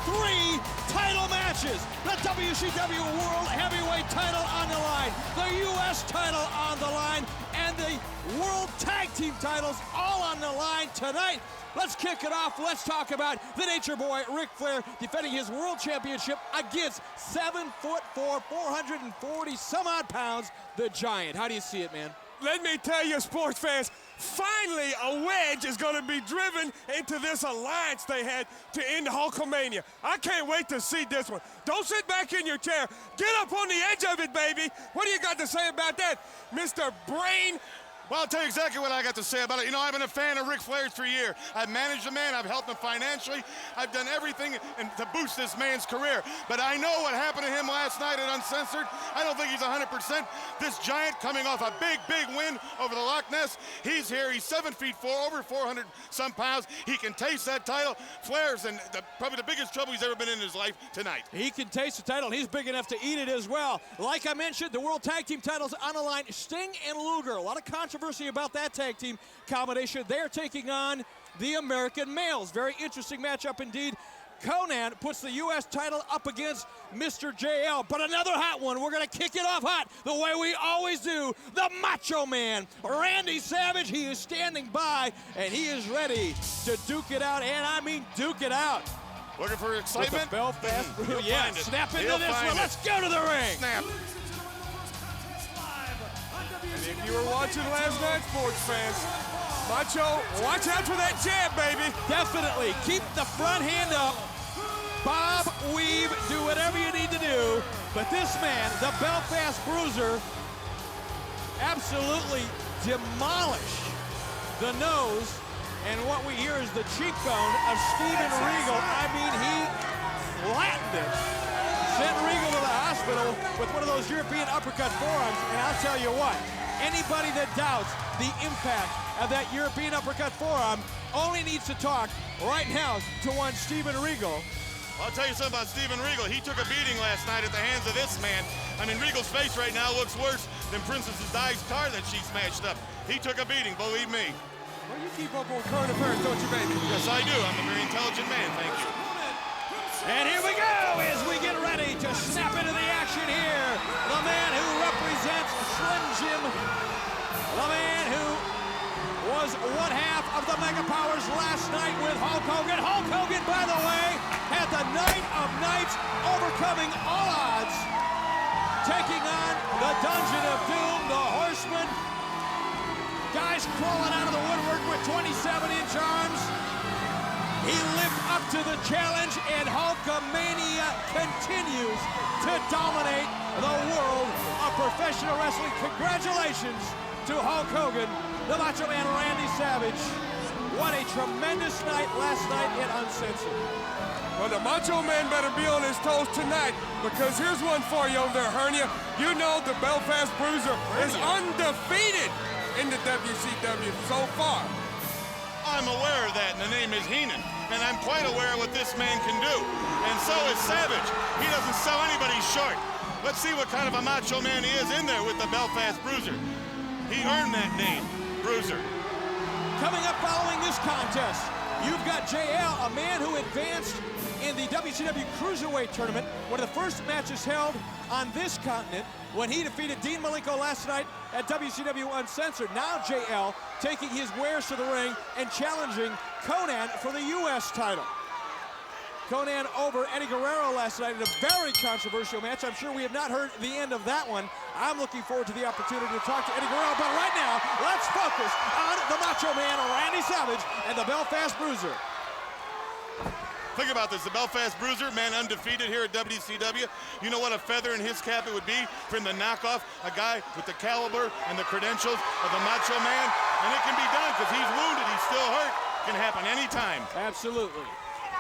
3 title matches. The WCW World Heavyweight title on the line, the US title on the line, and the World Tag Team titles all on the line tonight. Let's kick it off. Let's talk about the Nature Boy, Ric Flair, defending his World Championship against 7'4", 440 some odd pounds, the Giant. How do you see it, man? Let me tell you, sports fans, finally a wedge is going to be driven into this alliance they had to end Hulkamania. I can't wait to see this one. Don't sit back in your chair. Get up on the edge of it, baby. What do you got to say about that, Mr. Brain? Well, I'll tell you exactly what I got to say about it. You know, I've been a fan of Ric Flair's for years. I've managed the man. I've helped him financially. I've done everything to boost this man's career. But I know what happened to him last night at Uncensored. I don't think he's 100%. This Giant coming off a big, big win over the Loch Ness. He's here. He's 7'4", over 400 some pounds. He can taste that title. Flair's in probably the biggest trouble he's ever been in his life tonight. He can taste the title. He's big enough to eat it as well. Like I mentioned, the World Tag Team titles on the line. Sting and Luger. A lot of controversy about that tag team combination. They're taking on the American Males. Very interesting matchup indeed. Conan puts the U.S. title up against Mr. JL, but another hot one. We're going to kick it off hot the way we always do. The Macho Man, Randy Savage. He is standing by, and he is ready to duke it out, and I mean duke it out. Looking for excitement? With the Belfast yeah, snap into this one. Let's go to the ring. Snap. If you were watching last night, sports fans, Macho, watch out for that jab, baby. Definitely. Keep the front hand up. Bob, weave, do whatever you need to do. But this man, the Belfast Bruiser, absolutely demolished the nose. And what we hear is the cheekbone of Steven Regal. I mean, he flattened it. Sent Regal to the hospital with one of those European uppercut forearms. And I'll tell you what. Anybody that doubts the impact of that European uppercut forearm only needs to talk right now to one Steven Regal. I'll tell you something about Steven Regal. He took a beating last night at the hands of this man. I mean, Regal's face right now looks worse than Princess Di's car that she smashed up. He took a beating, believe me. Well, you keep up on current affairs, don't you, baby? Yes, I do. I'm a very intelligent man, thank you. And here we go as we get ready to snap into the action here. The man who represents Slim Jim. The man who was one half of the Mega Powers last night with Hulk Hogan. Hulk Hogan, by the way, had the night of nights, overcoming all odds, taking on the Dungeon of Doom, the Horsemen. Guys crawling out of the woodwork with 27-inch arms. He lived up to the challenge, and Hulkamania continues to dominate the world of professional wrestling. Congratulations to Hulk Hogan, the Macho Man Randy Savage. What a tremendous night last night in Uncensored. Well, the Macho Man better be on his toes tonight, because here's one for you over there, Hernia. You know the Belfast Bruiser is undefeated in the WCW so far. I'm aware of that, and the name is Heenan. And I'm quite aware of what this man can do. And so is Savage. He doesn't sell anybody short. Let's see what kind of a macho man he is in there with the Belfast Bruiser. He earned that name, Bruiser. Coming up following this contest, you've got JL, a man who advanced in the WCW Cruiserweight Tournament, one of the first matches held on this continent when he defeated Dean Malenko last night at WCW Uncensored. Now JL taking his wares to the ring and challenging Conan for the U.S. title. Conan over Eddie Guerrero last night in a very controversial match. I'm sure we have not heard the end of that one. I'm looking forward to the opportunity to talk to Eddie Guerrero, but right now, let's focus on the Macho Man, Randy Savage, and the Belfast Bruiser. Think about this, the Belfast Bruiser, man undefeated here at WCW. You know what a feather in his cap it would be for him to knock off a guy with the caliber and the credentials of the Macho Man? And it can be done because he's wounded, he's still hurt. Can happen anytime. Absolutely.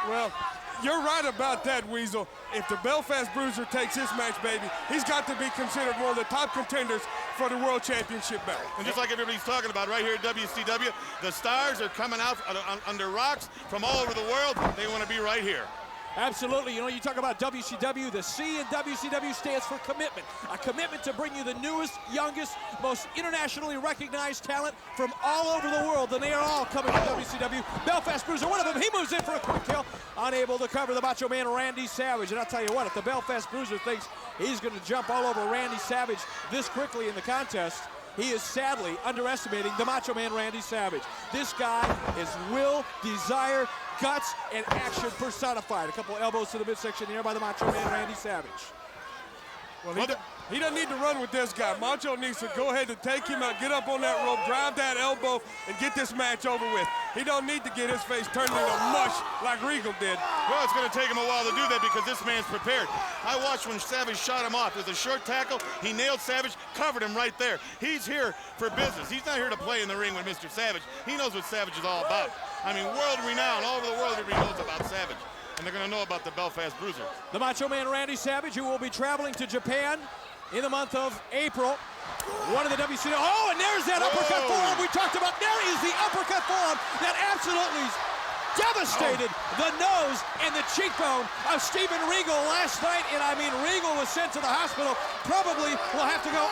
Well, you're right about that, Weasel. If the Belfast Bruiser takes this match, baby, he's got to be considered one of the top contenders for the World Championship belt. And just like everybody's talking about right here at WCW, the stars are coming out under rocks from all over the world. They want to be right here. Absolutely. You know, you talk about WCW, the C in WCW stands for commitment. A commitment to bring you the newest, youngest, most internationally recognized talent from all over the world, and they are all coming to WCW. Belfast Bruiser, one of them, he moves in for a quick kill, unable to cover the Macho Man Randy Savage. And I'll tell you what, if the Belfast Bruiser thinks he's going to jump all over Randy Savage this quickly in the contest, he is sadly underestimating the Macho Man Randy Savage. This guy is will, desire, guts, and action personified. A couple elbows to the midsection here by the Macho Man Randy Savage. Well, he doesn't need to run with this guy. Macho needs to go ahead and take him out, get up on that rope, drive that elbow, and get this match over with. He don't need to get his face turned into mush like Regal did. Well, it's going to take him a while to do that because this man's prepared. I watched when Savage shot him off. It was a short tackle. He nailed Savage, covered him right there. He's here for business. He's not here to play in the ring with Mr. Savage. He knows what Savage is all about. I mean, world renowned. All over the world, everybody knows about Savage. And they're going to know about the Belfast Bruiser. The Macho Man Randy Savage, who will be traveling to Japan in the month of April. One of the WCW. Oh, and there's that uppercut forearm we talked about. There is the uppercut forearm that absolutely devastated the nose and the cheekbone of Steven Regal last night. And I mean, Regal was sent to the hospital. Probably will have to go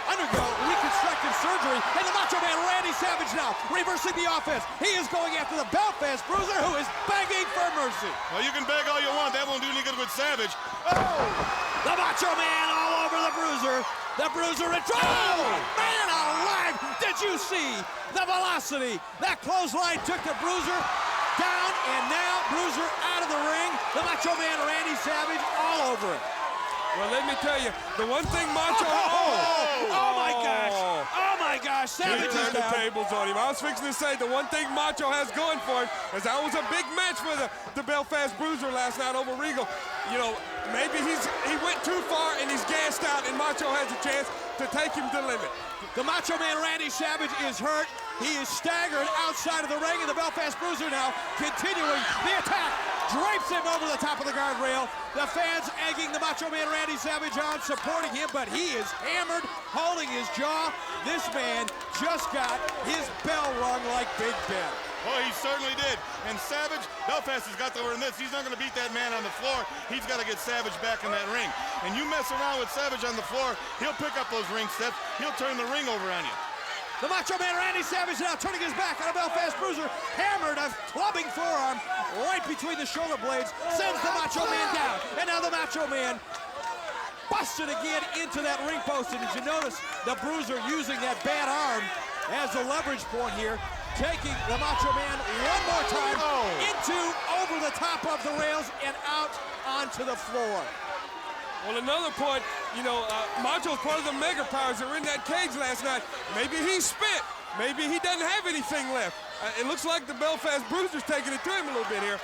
undergo reconstructive surgery. And the Macho Man Randy Savage now reversing the offense. He is going after the Belfast Bruiser, who is begging for mercy. Well, you can beg all you want. That won't do any good with Savage. Oh! The Macho Man all over the Bruiser. The Bruiser oh! Man alive! Did you see the velocity? That clothesline took the Bruiser down, and now Bruiser out of the ring. The Macho Man Randy Savage all over it. Well, let me tell you, the one thing Macho... Oh my gosh! Oh my gosh! Savage is turned the down. tables on him. I was fixing to say the one thing Macho has going for him is that was a big match for the Belfast Bruiser last night over Regal. You know, maybe he went too far and he's gassed out, and Macho has a chance to take him to the limit. The Macho Man Randy Savage is hurt. He is staggered outside of the ring, and the Belfast Bruiser now continuing the attack. Drapes him over the top of the guardrail. The fans egging the Macho Man Randy Savage on, supporting him, but he is hammered, holding his jaw. This man just got his bell rung like Big Ben. Oh, he certainly did. And Savage, Belfast has got to learn this. He's not going to beat that man on the floor. He's got to get Savage back in that ring. And you mess around with Savage on the floor, he'll pick up those ring steps. He'll turn the ring over on you. The Macho Man Randy Savage now turning his back on a Belfast Bruiser. Hammered, a clubbing forearm right between the shoulder blades. Sends the Macho Man down. And now the Macho Man busted again into that ring post. And did you notice the Bruiser using that bad arm as a leverage point here? Taking the Macho Man one more time into over the top of the rails and out onto the floor. Well, another point, you know, Macho's part of the Mega Powers that were in that cage last night. Maybe he spit. Maybe he doesn't have anything left. It looks like the Belfast Bruiser's taking it to him a little bit here.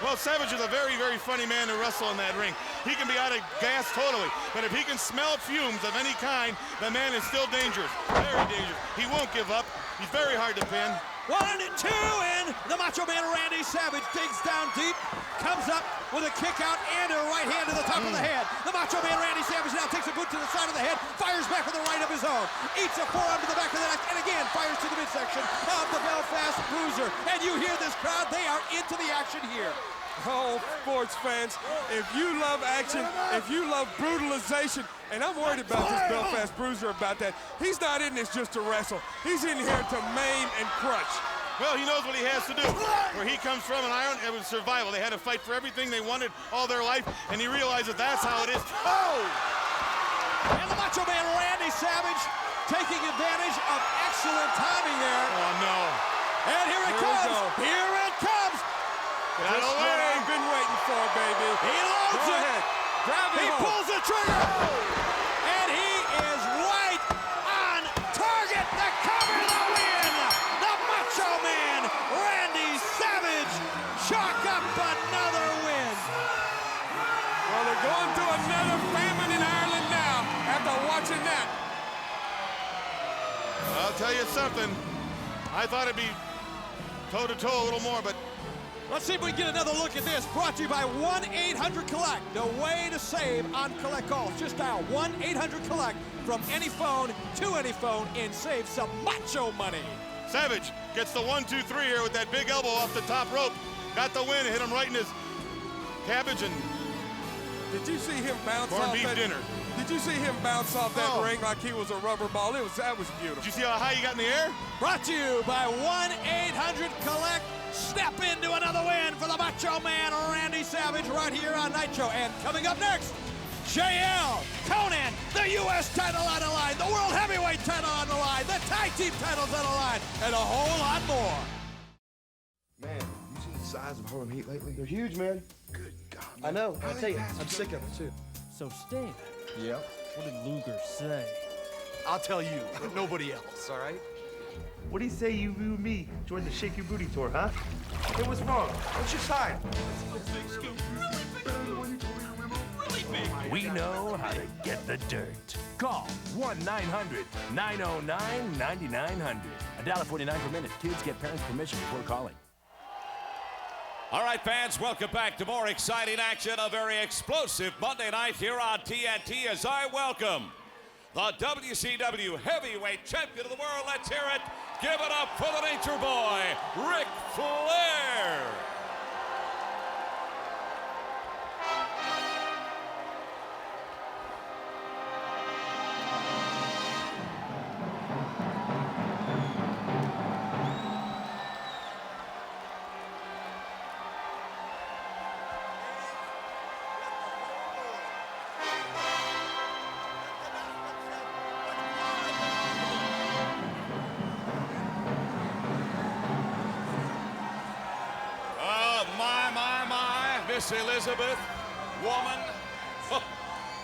Well, Savage is a very, very funny man to wrestle in that ring. He can be out of gas totally, but if he can smell fumes of any kind, the man is still dangerous, very dangerous. He won't give up. He's very hard to pin. 1, 2, and the Macho Man Randy Savage digs down deep, comes up with a kick out and a right hand to the top of the head. The Macho Man Randy Savage now takes a boot to the side of the head, fires back with a right of his own, eats a forearm to the back of the neck, and again fires to the midsection of the Belfast Bruiser. And you hear this crowd, they are into the action here. Oh, sports fans, if you love action, if you love brutalization, and I'm worried about this Belfast Bruiser about that. He's not in this just to wrestle. He's in here to maim and crutch. Well, he knows what he has to do. Where he comes from, it was survival. They had to fight for everything they wanted all their life, and he realizes that's how it is. Oh! And the Macho Man Randy Savage taking advantage of excellent timing there. Oh, no. And here it comes. Here it comes. That's what I've been waiting for, baby. He loads Go it. ahead. Drive it He home. pulls the trigger. And he is right on target to cover the win. The Macho Man Randy Savage chalk up another win. Well, they're going through another famine in Ireland now after watching that. I'll tell you something. I thought it'd be toe-to-toe a little more, but let's see if we can get another look at this. Brought to you by 1-800-COLLECT. The way to save on collect calls. Just dial 1-800-COLLECT from any phone to any phone and save some macho money. Savage gets the 1, 2, 3 here with that big elbow off the top rope. Got the win, hit him right in his cabbage and Did you see him bounce corned off beef that dinner. Did you see him bounce off that Oh. ring like he was a rubber ball? That was beautiful. Did you see how high you got in the air? Brought to you by 1-800-COLLECT. Step into another win for the Macho Man, Randy Savage, right here on Nitro. And coming up next, JL, Conan, the U.S. title on the line, the World Heavyweight title on the line, the Tag Team titles on the line, and a whole lot more. Man, you seen the size of Harlem Heat lately? They're huge, man. Good God. I know. I tell you, I'm sick of it too. So Sting, Yeah. what did Luger say? I'll tell you, but nobody else, all right? What do you say you and me join the Shake Your Booty tour, huh? Hey, what's wrong? What's your side? We know how to get the dirt. Call 1-900-909-9900. $1.49 per minute. Kids get parents' permission before calling. All right, fans, welcome back to more exciting action. A very explosive Monday night here on TNT as I welcome the WCW Heavyweight Champion of the World. Let's hear it. Give it up for the Nature Boy, Ric Flair. Miss Elizabeth, woman. Oh,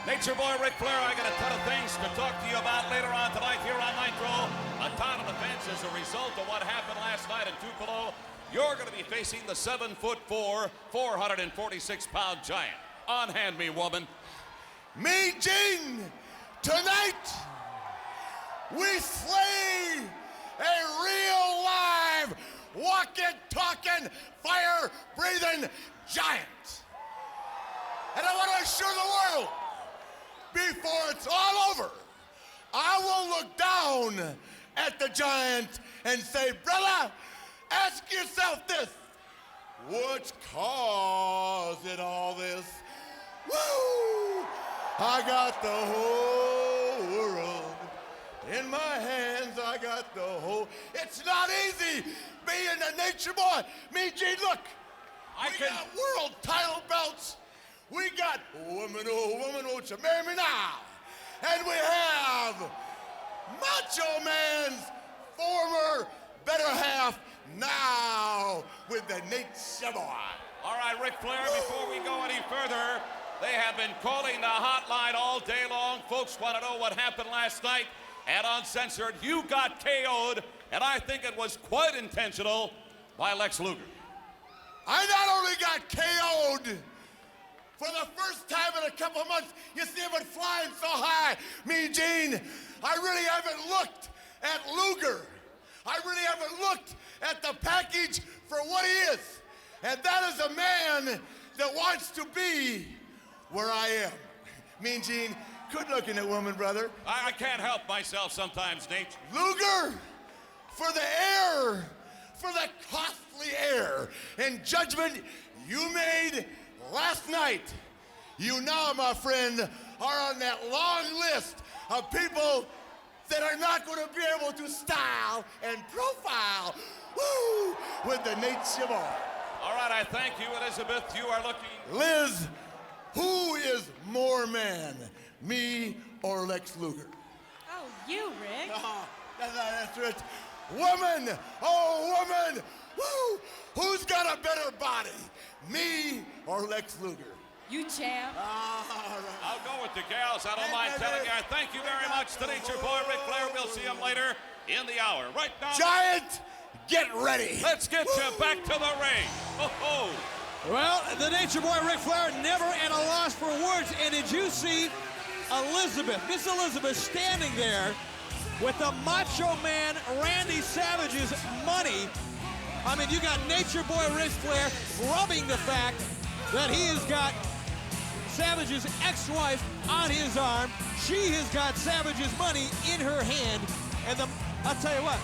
Nature Boy Ric Flair, I got a ton of things to talk to you about later on tonight here on Nitro. A ton of events as a result of what happened last night in Tupelo. You're going to be facing the 7'4", 446-pound giant. On-hand me, woman. Mean Gene, tonight we slay a real live, walking, talking, fire-breathing giant. And I want to assure the world, before it's all over, I will look down at the giant and say, brother, ask yourself this. What's causing all this? Woo! I got the whole world in my hands. I got the whole. It's not easy being a Nature Boy. Me, Gene, look. We got world title belts. We got woman, oh woman, won't you marry me now? And we have Macho Man's former better half now with the Nature Boy. All right, Ric Flair, before we go any further, they have been calling the hotline all day long. Folks want to know what happened last night at Uncensored. You got KO'd, and I think it was quite intentional by Lex Luger. I not only got KO'd, for the first time in a couple of months, you see him flying so high. Me, Gene, I really haven't looked at Luger. I really haven't looked at the package for what he is. And that is a man that wants to be where I am. Mean Gene, good looking at woman, brother. I can't help myself sometimes, Nate. Luger, for the air, for the costly air and judgment you made last night. You now, my friend, are on that long list of people that are not going to be able to style and profile, woo, with the Nature Boy. All right, I thank you, Elizabeth. You are looking... Liz, who is more man, me or Lex Luger? Oh, you, Rick. That's it. Woman, oh woman, woo, who's got a better body, me or Lex Luger? You champ. I'll go with the gals. I don't mind telling you. I thank you very much to Nature Boy Ric Flair. We'll see him later in the hour. Right now... Giant, get ready. Let's get you back to the ring. Oh. Well, the Nature Boy Ric Flair never at a loss for words. And did you see Elizabeth, Miss Elizabeth, standing there with the Macho Man Randy Savage's money? I mean, you got Nature Boy Ric Flair rubbing the fact that he has got Savage's ex-wife on his arm. She has got Savage's money in her hand. And I'll tell you what,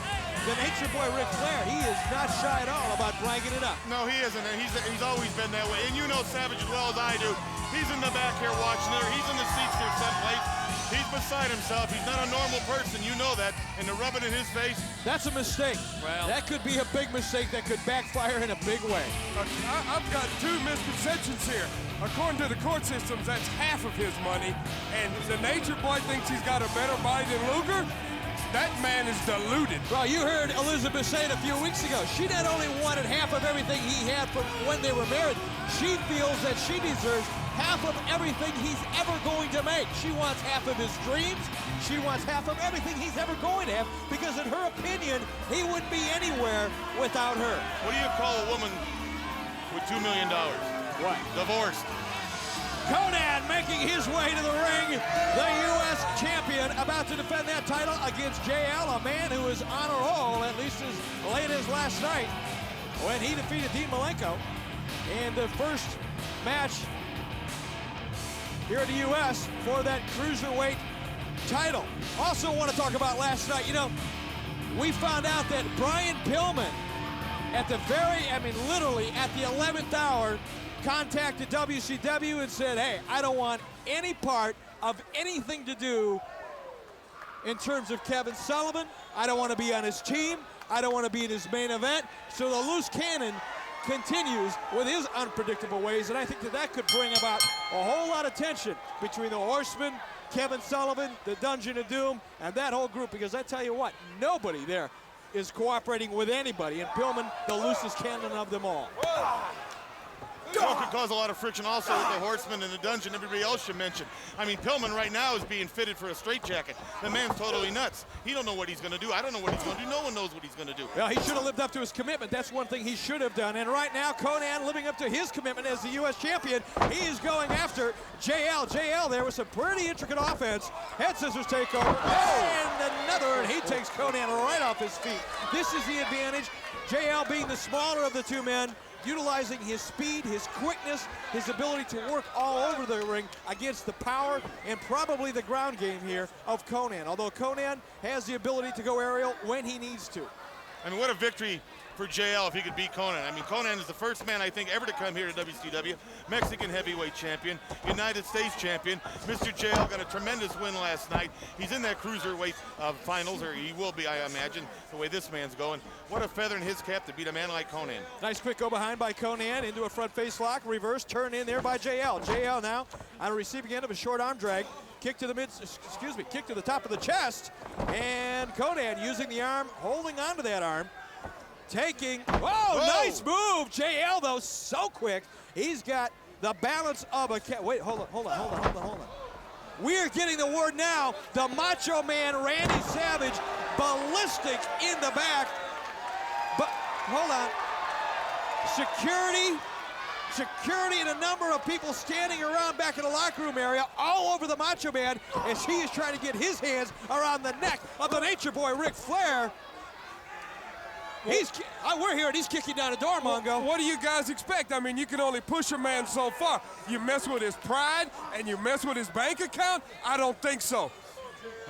the Nature Boy Ric Flair, he is not shy at all about bragging it up. No, he isn't, and he's always been that way. And you know Savage as well as I do. He's in the back here watching it, or he's in the seats here someplace. He's beside himself. He's not a normal person. You know that. And to rub it in his face. That's a mistake. Well, that could be a big mistake that could backfire in a big way. I've got two misconceptions here. According to the court systems, that's half of his money. And the Nature Boy thinks he's got a better body than Luger. That man is deluded. Well, you heard Elizabeth say it a few weeks ago. She not only wanted half of everything he had from when they were married, she feels that she deserves half of everything he's ever going to make. She wants half of his dreams. She wants half of everything he's ever going to have, because in her opinion, he wouldn't be anywhere without her. What do you call a woman with $2 million? What? Divorced. Konnan making his way to the ring, the U.S. champion, about to defend that title against JL, a man who is on a roll, at least as late as last night, when he defeated Dean Malenko in the first match here in the U.S. for that Cruiserweight title. Also want to talk about last night. You know, we found out that Brian Pillman, at the literally at the 11th hour, contacted WCW and said, hey, I don't want any part of anything to do in terms of Kevin Sullivan. I don't want to be on his team. I don't want to be in his main event. So the loose cannon continues with his unpredictable ways, and I think that could bring about a whole lot of tension between the Horsemen, Kevin Sullivan, the Dungeon of Doom, and that whole group, because I tell you what, nobody there is cooperating with anybody, and Pillman, the loosest cannon of them all. Well, could cause a lot of friction also with the Horsemen and the Dungeon, everybody else you mentioned. I mean, Pillman right now is being fitted for a straitjacket. The man's totally nuts. He don't know what he's going to do. I don't know what he's going to do. No one knows what he's going to do. Well, he should have lived up to his commitment. That's one thing he should have done. And right now, Konnan living up to his commitment as the U.S. champion. He is going after JL. JL there with some pretty intricate offense. Head scissors takeover. And another, and he takes Konnan right off his feet. This is the advantage. JL being the smaller of the two men, utilizing his speed, his quickness, his ability to work all over the ring against the power and probably the ground game here of Konnan. Although Konnan has the ability to go aerial when he needs to. I mean, what a victory for JL if he could beat Konnan. I mean, Konnan is the first man, I think, ever to come here to WCW. Mexican heavyweight champion, United States champion. Mr. JL got a tremendous win last night. He's in that cruiserweight finals, or he will be, I imagine, the way this man's going. What a feather in his cap to beat a man like Konnan. Nice quick go behind by Konnan into a front face lock, reverse, turn in there by JL. JL now on a receiving end of a short arm drag. Kick to the kick to the top of the chest. And Konnan using the arm, holding onto that arm. Taking, whoa, nice move. JL, though, so quick. He's got the balance of a cat. Wait, hold on. We are getting the word now. The Macho Man, Randy Savage, ballistic in the back. But, hold on. Security and a number of people standing around back in the locker room area all over the Macho Man as he is trying to get his hands around the neck of the Nature Boy, Ric Flair. We're here and he's kicking down a door, Mongo. What do you guys expect? I mean, you can only push a man so far. You mess with his pride and you mess with his bank account? I don't think so.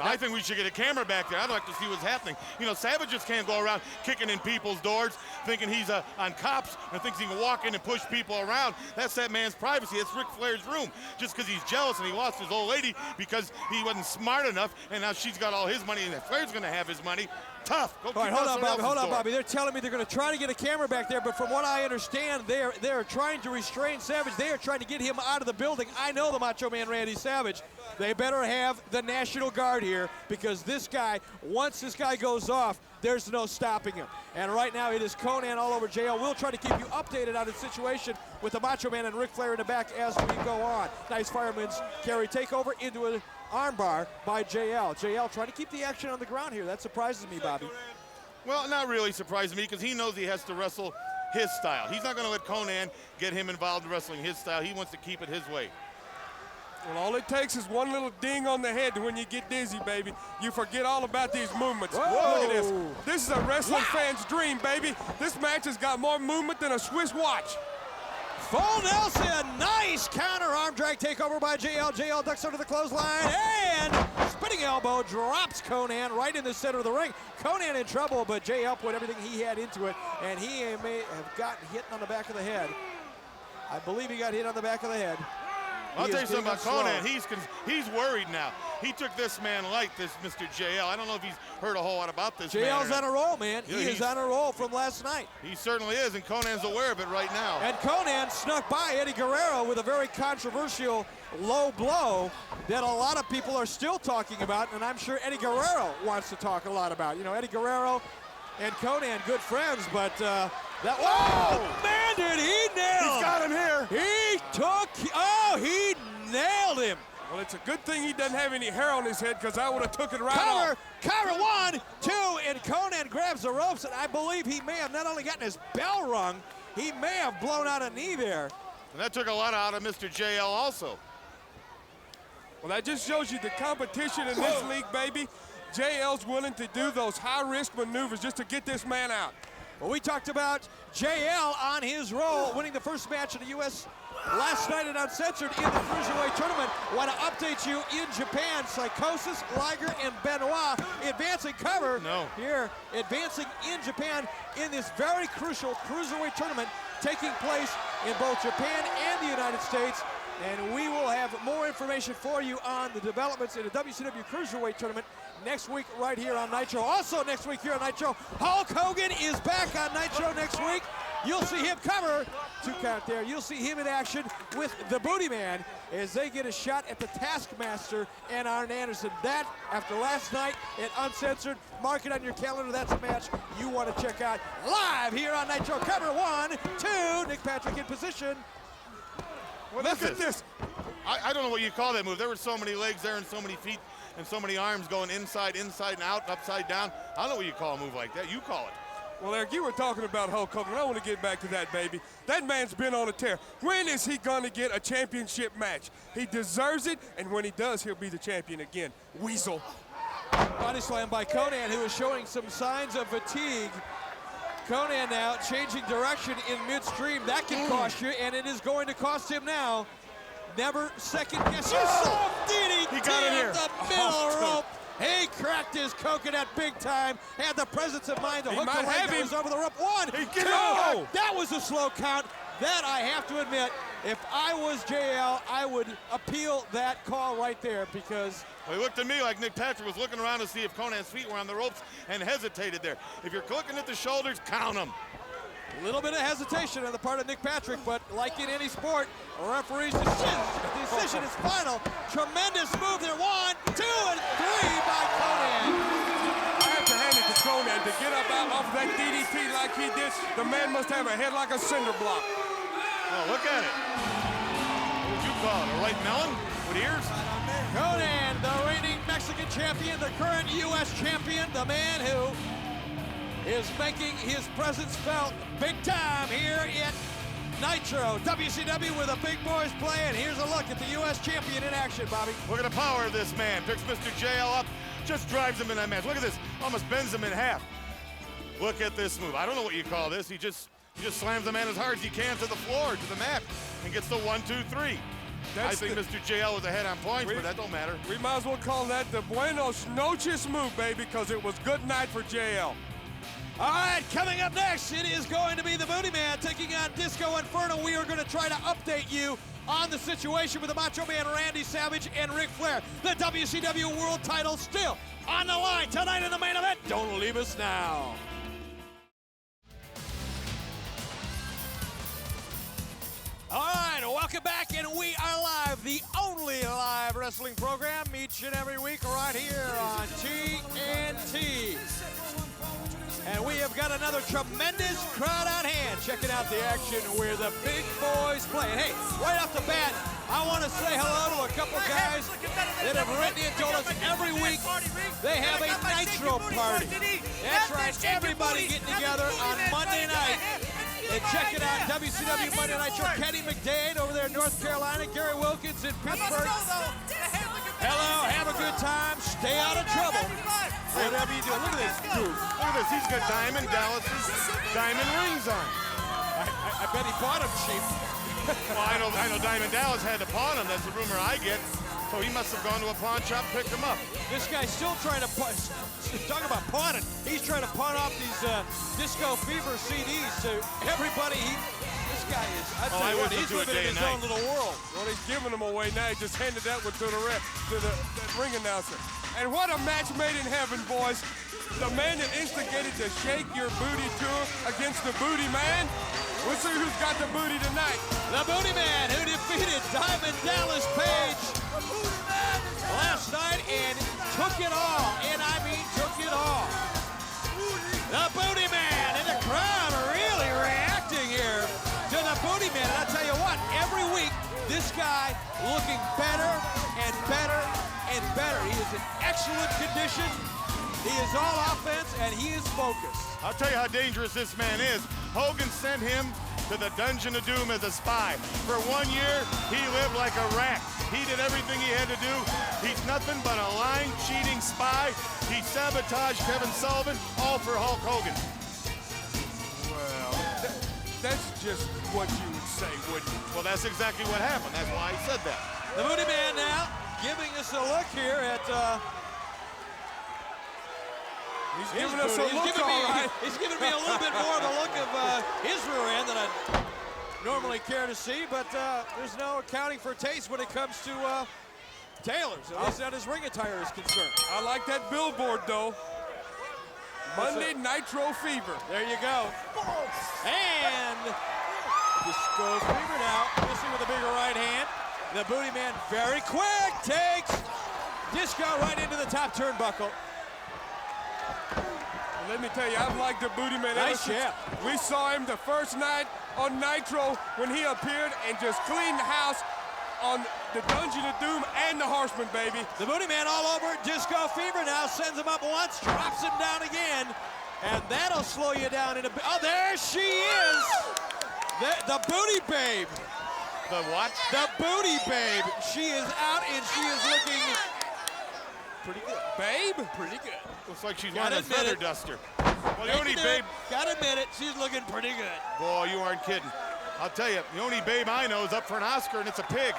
I think we should get a camera back there. I'd like to see what's happening. You know, Savage just can't go around kicking in people's doors, thinking he's on cops and thinks he can walk in and push people around. That's that man's privacy. That's Ric Flair's room. Just because he's jealous and he lost his old lady because he wasn't smart enough, and now she's got all his money and Flair's going to have his money. Tough. Go all right, hold on, Bobby. They're telling me they're going to try to get a camera back there, but from what I understand, they're trying to restrain Savage. They are trying to get him out of the building. I know the Macho Man Randy Savage. They better have the National Guard here, because this guy, once this guy goes off, there's no stopping him. And right now it is Konnan all over JL. We'll try to keep you updated on the situation with the Macho Man and Ric Flair in the back as we go on. Nice fireman's carry takeover into an armbar by JL. JL trying to keep the action on the ground here. That surprises me, Bobby. Well, not really surprising me, because he knows he has to wrestle his style. He's not going to let Konnan get him involved in wrestling his style. He wants to keep it his way. Well, all it takes is one little ding on the head when you get dizzy, baby. You forget all about these movements. Whoa. Look at this. This is a wrestling fan's dream, baby. This match has got more movement than a Swiss watch. Full Nelson, nice counter arm drag drag takeover by JL. JL ducks under the clothesline and spinning elbow drops Konnan right in the center of the ring. Konnan in trouble, but JL put everything he had into it, and he may have gotten hit on the back of the head. I believe he got hit on the back of the head. I'll tell you something about Konnan. He's worried now. He took this man light, this Mr. JL. I don't know if he's heard a whole lot about this man. JL's on a roll, man. Yeah, he is on a roll from last night. He certainly is, and Konnan's aware of it right now. And Konnan snuck by Eddie Guerrero with a very controversial low blow that a lot of people are still talking about, and I'm sure Eddie Guerrero wants to talk a lot about. You know, Eddie Guerrero and Konnan, good friends, but man, did he nail him? He's got him here. He nailed him. Well, it's a good thing he doesn't have any hair on his head, because I would have took it right off. Cover 1, 2, and Konnan grabs the ropes, and I believe he may have not only gotten his bell rung, he may have blown out a knee there. And that took a lot out of Mr. JL also. Well, that just shows you the competition in this league, baby. JL's willing to do those high-risk maneuvers just to get this man out. Well, we talked about JL on his roll, winning the first match in the U.S. last night at Uncensored in the Cruiserweight Tournament. Want to update you in Japan, Psychosis, Liger, and Benoit advancing cover here, advancing in Japan in this very crucial Cruiserweight Tournament taking place in both Japan and the United States. And we will have more information for you on the developments in the WCW Cruiserweight Tournament next week right here on Nitro. Also next week here on Nitro, Hulk Hogan is back on Nitro next week. You'll see him cover, 2 count there. You'll see him in action with the Booty Man as they get a shot at the Taskmaster and Arn Anderson. That, after last night at Uncensored, mark it on your calendar. That's a match you want to check out live here on Nitro. Cover 1, 2, Nick Patrick in position. Well, look at this. I don't know what you call that move. There were so many legs there and so many feet and so many arms going inside, and out, upside down. I don't know what you call a move like that. You call it. Well, Eric, you were talking about Hulk Hogan. I want to get back to that, baby. That man's been on a tear. When is he going to get a championship match? He deserves it, and when he does, he'll be the champion again. Weasel. Body slam by Konnan, who is showing some signs of fatigue. Konnan now changing direction in midstream. That can cost you, and it is going to cost him now. Never second guess. DDT He got it here. The middle rope. He cracked his coconut big time. Had the presence of mind to hook the leg that was over the rope. 1, 2. That was a slow count. That I have to admit, if I was JL, I would appeal that call right there because. Well, he looked at me like Nick Patrick was looking around to see if Konnan's feet were on the ropes and hesitated there. If you're looking at the shoulders, count them. A little bit of hesitation on the part of Nick Patrick, but like in any sport, a referee's decision is final. Tremendous move there. 1, 2, and 3 by Konnan. I have to hand it to Konnan to get up out off that DDT like he did. The man must have a head like a cinder block. Oh, look at it. What would you call it? A ripe melon with ears? Konnan, the reigning Mexican champion, the current U.S. champion, the man who is making his presence felt big time here at Nitro. WCW with the big boys playing. Here's a look at the U.S. champion in action, Bobby. Look at the power of this man. Picks Mr. JL up, just drives him in that match. Look at this, almost bends him in half. Look at this move. I don't know what you call this. He just slams the man as hard as he can to the floor, to the mat, and gets the 1, 2, 3. I think Mr. JL was ahead on points, but that don't matter. We might as well call that the Buenos Noches move, baby, because it was good night for JL. All right, coming up next, it is going to be the Booty Man taking on Disco Inferno. We are going to try to update you on the situation with the Macho Man Randy Savage and Ric Flair. The WCW World title still on the line tonight in the main event. Don't leave us now. All right, welcome back, and we are live, the only live wrestling program each and every week right here on TNT. And we have got another tremendous crowd on hand checking out the action where the big boys play. And hey, right off the bat, I want to say hello to a couple guys that have written in and told us every week they have a Nitro party. That's right, everybody getting together on Monday night. And check it out, WCW Monday Nitro. Kenny McDade over there in North Carolina. Gary Wilkins in Pittsburgh. Hello, have a good time. Stay out of trouble. Whatever you do. Look at this dude. Look at this. He's got Diamond Dallas's diamond rings on. I bet he bought them cheap. Well, I know Diamond Dallas had to pawn him. That's the rumor I get. So he must have gone to a pawn shop and picked him up. This guy's still trying to talk about pawning. He's trying to pawn off these Disco Fever CDs to everybody. This guy is, I tell you what, he's living in his own little world. Well, he's giving them away now. He just handed that one to the ref, to the ring announcer. And what a match made in heaven, boys. The man that instigated the Shake Your Booty tour against the Booty Man. We'll see who's got the booty tonight. The Booty Man, who defeated Diamond Dallas Page last night and took it all. And I mean took it all. The Booty Man, and the crowd are really reacting here to the Booty Man. And I'll tell you what, every week, this guy looking better and better and better. He is in excellent condition. He is all offense, and he is focused. I'll tell you how dangerous this man is. Hogan sent him to the Dungeon of Doom as a spy. For 1 year, he lived like a rat. He did everything he had to do. He's nothing but a lying, cheating spy. He sabotaged Kevin Sullivan, all for Hulk Hogan. Well, that's just what you would say, wouldn't you? Well, that's exactly what happened. That's why he said that. The Booty Man now giving us a look here at he's giving us a look, all right. He's giving me a little bit more of a look of his rear end than I'd normally care to see, but there's no accounting for taste when it comes to Taylor's, at least as ring attire is concerned. I like that billboard, though. Monday Nitro Fever. There you go. And Disco Fever now, missing with a bigger right hand. The Booty Man very quick takes Disco right into the top turnbuckle. Let me tell you, I've liked the Booty Man ever Nice since jab. we saw him the first night on Nitro when he appeared and just cleaned the house on the Dungeon of Doom and the Horseman, baby. The Booty Man all over Disco Fever now, sends him up once, drops him down again, and that'll slow you down in a bit. Oh, there she is! The Booty Babe. The what? The Booty Babe. She is out and she is looking pretty good. Babe? Pretty good. Looks like she's wearing a feather duster. Well, the only babe. Gotta admit it, she's looking pretty good. Boy, you aren't kidding. I'll tell you, the only babe I know is up for an Oscar, and it's a pig.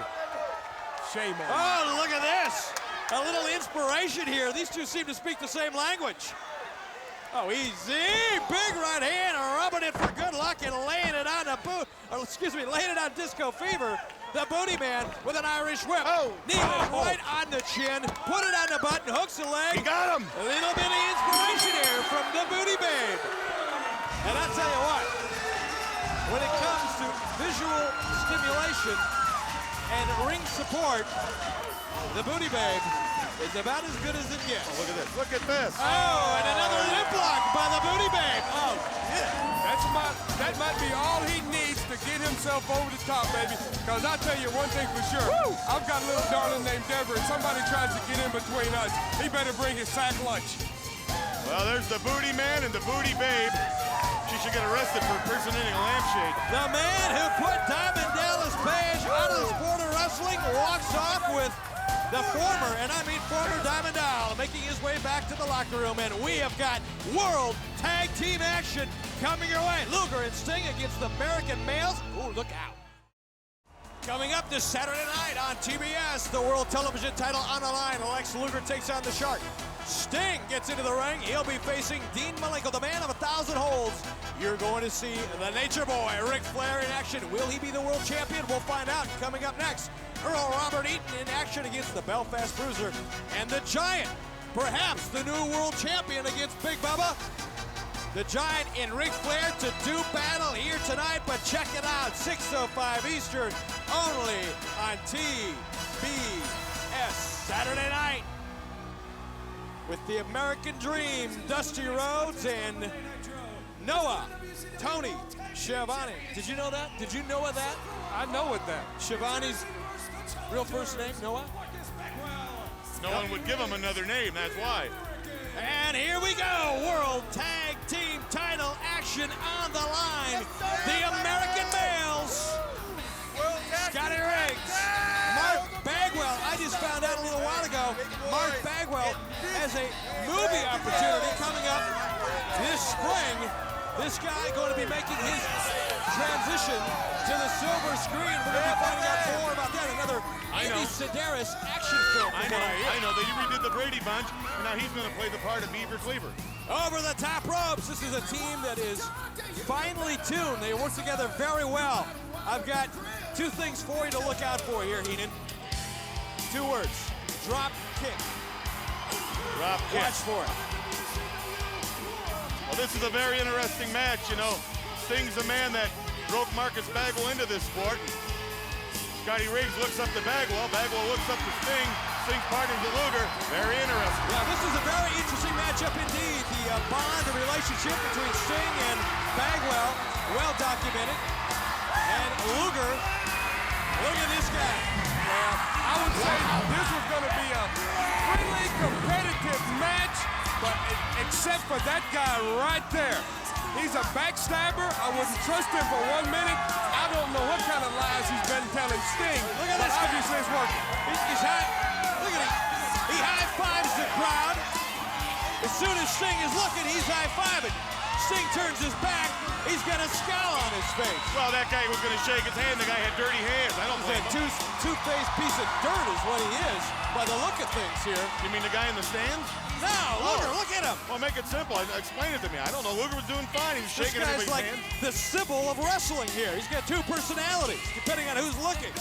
Shame on you. Oh, look at this. A little inspiration here. These two seem to speak the same language. Oh, easy. Big right hand, rubbing it for good luck and laying it on laying it on Disco Fever. The Booty Man with an Irish whip. Oh. Kneeling right on the chin. Put it on the button, hooks the leg. He got him. A little bit of inspiration here from the Booty Babe. And I'll tell you what, when it comes to visual stimulation and ring support, the Booty Babe is about as good as it gets. Oh, look at this. Look at this. Oh, and another lip lock by the Booty Babe. Oh, yeah. That might be all he needs to get himself over the top, baby. Because I'll tell you one thing for sure. Woo! I've got a little darling named Deborah, and somebody tries to get in between us. He better bring his sack lunch. Well, there's the Booty Man and the Booty Babe. She should get arrested for impersonating a lampshade. The man who put Diamond Dallas Page out of the sport of wrestling walks off with the former, and I mean former Diamond Doll, making his way back to the locker room, and we have got World Tag Team action coming your way. Luger and Sting against the American Males. Ooh, look out. Coming up this Saturday night on TBS, the World Television title on the line. Lex Luger takes on the Shark. Sting gets into the ring. He'll be facing Dean Malenko, the man of 1,000 holds. You're going to see the Nature Boy, Ric Flair, in action. Will he be the world champion? We'll find out. Coming up next, Earl Robert Eaton in action against the Belfast Bruiser. And the Giant, perhaps the new world champion against Big Bubba. The Giant and Ric Flair to do battle here tonight, but check it out, 6:05 Eastern, only on TBS Saturday night. With the American Dream, Dusty Rhodes and Noah, Tony Schiavone. Did you know that? Did you know that? I know what that. Schiavone's real first name, Noah? No one would give him another name, that's why. And here we go, World Tag Team title action on the line. The American Males, Scotty Riggs, Mark Bagwell. I just found out a little while ago, Mark Bagwell has a movie opportunity coming up this spring This guy going to be making his transition to the silver screen. We're going to be finding out more about that. Another Andy Sedaris action film. I know. They redid the Brady Bunch, and now he's going to play the part of Beaver Cleaver. Over the top ropes. This is a team that is finely tuned. They work together very well. I've got two things for you to look out for here, Heenan. Two words. Drop kick. Drop kick. Watch for it. Well, this is a very interesting match, you know. Sting's the man that broke Marcus Bagwell into this sport. Scotty Riggs looks up to Bagwell. Bagwell looks up to Sting. Sting's partner to Luger. Very interesting. Yeah, this is a very interesting matchup indeed. The bond, the relationship between Sting and Bagwell, well documented. And Luger, look at this guy. I would say this was going to be a friendly, competitive match, but except for that guy right there. He's a backstabber. I wouldn't trust him for 1 minute. I don't know what kind of lies he's been telling Sting. Look at this guy. Obviously it's working. He's high. Look at him. He high-fives the crowd. As soon as Sting is looking, he's high-fiving. Sting turns his back. He's got a scowl on his face. Well, that guy was going to shake his hand. The guy had dirty hands. I don't think two-faced piece of dirt is what he is by the look of things here. You mean the guy in the stands? No, Luger, look at him. Well, make it simple. Explain it to me. I don't know. Luger was doing fine. He was shaking everybody's like hand. The symbol of wrestling here. He's got two personalities, depending on who's looking.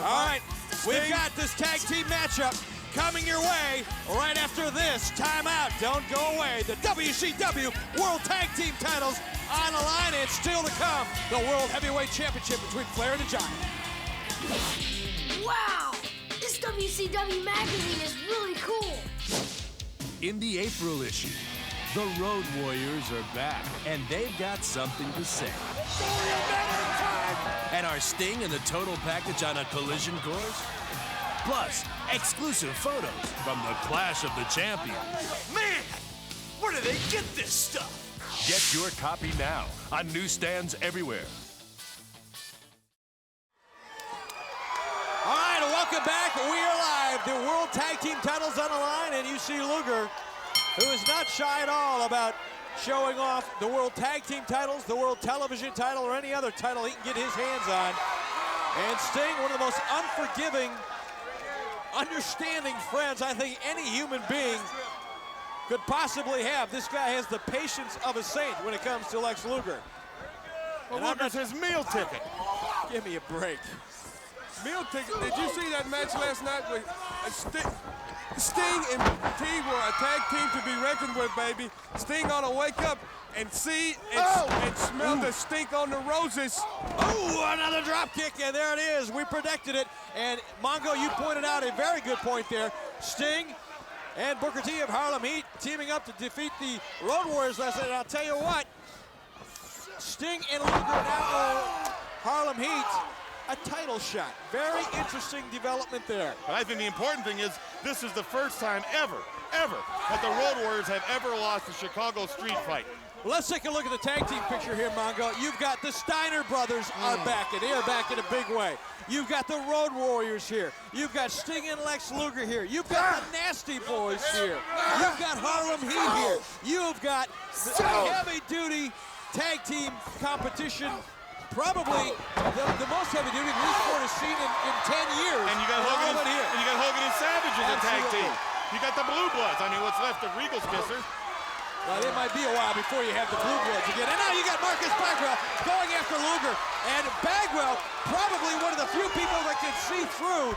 All right, we've got this tag team matchup coming your way right after this timeout. Don't go away. The WCW World Tag Team titles on the line, and still to come, the World Heavyweight Championship between Flair and the Giant. Wow! This WCW magazine is really cool. In the April issue, the Road Warriors are back, and they've got something to say. And are Sting and the Total Package on a collision course? Plus, exclusive photos from the Clash of the Champions. Man, where do they get this stuff? Get your copy now on newsstands everywhere. All right, welcome back. We are live. The World Tag Team titles on the line, and you see Luger, who is not shy at all about showing off the World Tag Team titles, the World Television title, or any other title he can get his hands on. And Sting, one of the most unforgiving, understanding friends I think any human being could possibly have. This guy has the patience of a saint when it comes to Lex Luger. Well, Luger's his meal ticket. Give me a break. Meal ticket. Did you see that match last night with Sting and T were a tag team to be reckoned with, baby. Sting ought to wake up and see and smell the stink on the roses. Oh, another drop kick, and there it is. We predicted it, and Mongo, you pointed out a very good point there. Sting and Booker T of Harlem Heat teaming up to defeat the Road Warriors last night. And I'll tell you what, Sting and Luger now owe Harlem Heat a title shot. Very interesting development there. But I think the important thing is this is the first time ever that the Road Warriors have ever lost a Chicago street fight. Well, let's take a look at the tag team picture here, Mongo. You've got the Steiner brothers are back, and they are back in a big way. You've got the Road Warriors here. You've got Sting and Lex Luger here. You've got the Nasty Boys here. You've got Harlem Heat here. You've got the heavy-duty tag team competition, probably the most heavy-duty Blue Sport has seen in 10 years. And you got Hogan and Savage in the tag team. You got the Blue Bloods. I mean, what's left of Regal's Kisser. Well, it might be a while before you have the Blue Bloods again. And now you got Marcus Bagwell going after Luger. And Bagwell, probably one of the few people that can see through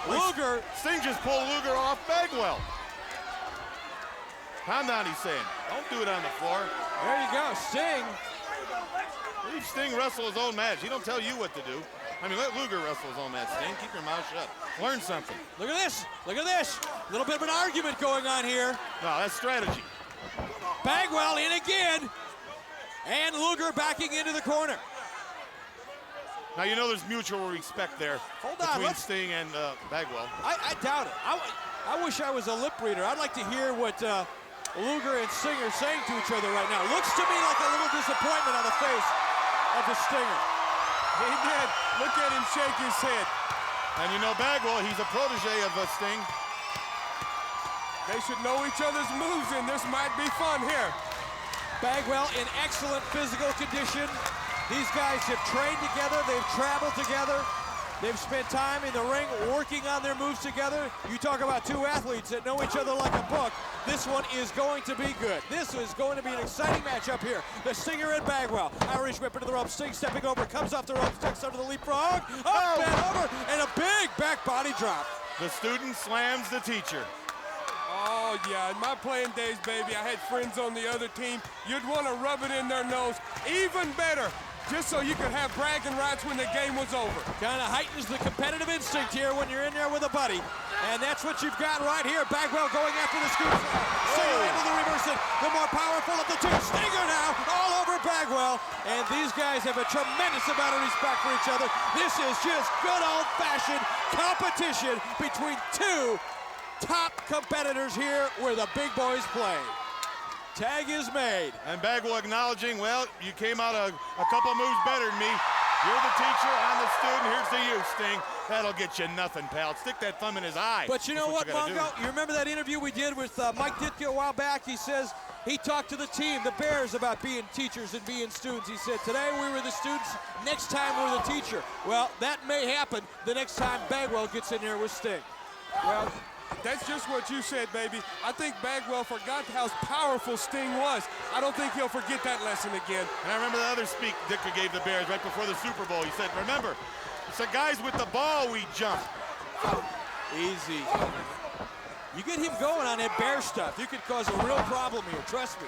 Luger. Sting just pulled Luger off Bagwell. Calm down, he's saying. Don't do it on the floor. There you go, Sting. Leave Sting wrestle his own match. He don't tell you what to do. I mean, let Luger wrestle his own match, Sting. Keep your mouth shut. Learn something. Look at this. Look at this. A little bit of an argument going on here. No, that's strategy. Bagwell in again. And Luger backing into the corner. Now, you know there's mutual respect there between Sting and Bagwell. I doubt it. I wish I was a lip reader. I'd like to hear what Luger and Sting are saying to each other right now. Looks to me like a little disappointment on the face of the Stinger. He did. Look at him shake his head. And you know Bagwell, he's a protege of Sting. They should know each other's moves, and this might be fun here. Bagwell in excellent physical condition. These guys have trained together. They've traveled together. They've spent time in the ring working on their moves together. You talk about two athletes that know each other like a book. This one is going to be good. This is going to be an exciting matchup here. The Stinger and Bagwell. Irish whip into the ropes. Sting stepping over, comes off the ropes, ducks under the leapfrog. Up and over, and a big back body drop. The student slams the teacher. Oh, yeah, in my playing days, baby, I had friends on the other team. You'd want to rub it in their nose. Even better, just so you could have bragging rights when the game was over. Kind of heightens the competitive instinct here when you're in there with a buddy. And that's what you've got right here. Bagwell going after the scoop slam. Stinger into the reverse, the more powerful of the two. Stinger now all over Bagwell. And these guys have a tremendous amount of respect for each other. This is just good old-fashioned competition between two top competitors here where the big boys play. Tag is made. And Bagwell acknowledging, well, you came out a couple moves better than me. You're the teacher, I'm the student, here's to you, Sting. That'll get you nothing, pal. Stick that thumb in his eye. But you know what, Mongo? You remember that interview we did with Mike Ditka a while back? He says he talked to the team, the Bears, about being teachers and being students. He said, today we were the students, next time we're the teacher. Well, that may happen the next time Bagwell gets in there with Sting. Well, that's just what you said, baby. I think Bagwell forgot how powerful Sting was. I don't think he'll forget that lesson again. And I remember the other speak Ditka gave the Bears right before the Super Bowl. He said, remember, it's the guys with the ball we jump. Easy. You get him going on that Bear stuff, you could cause a real problem here, trust me.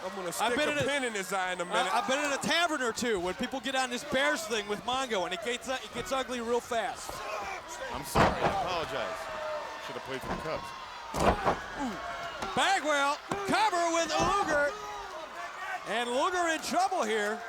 I'm going to stick a pin in his eye in a minute. I've been in a tavern or two when people get on this Bears thing with Mongo, and it gets ugly real fast. I'm sorry, I apologize. Should have played for the Cubs. Bagwell, cover with Luger. And Luger in trouble here.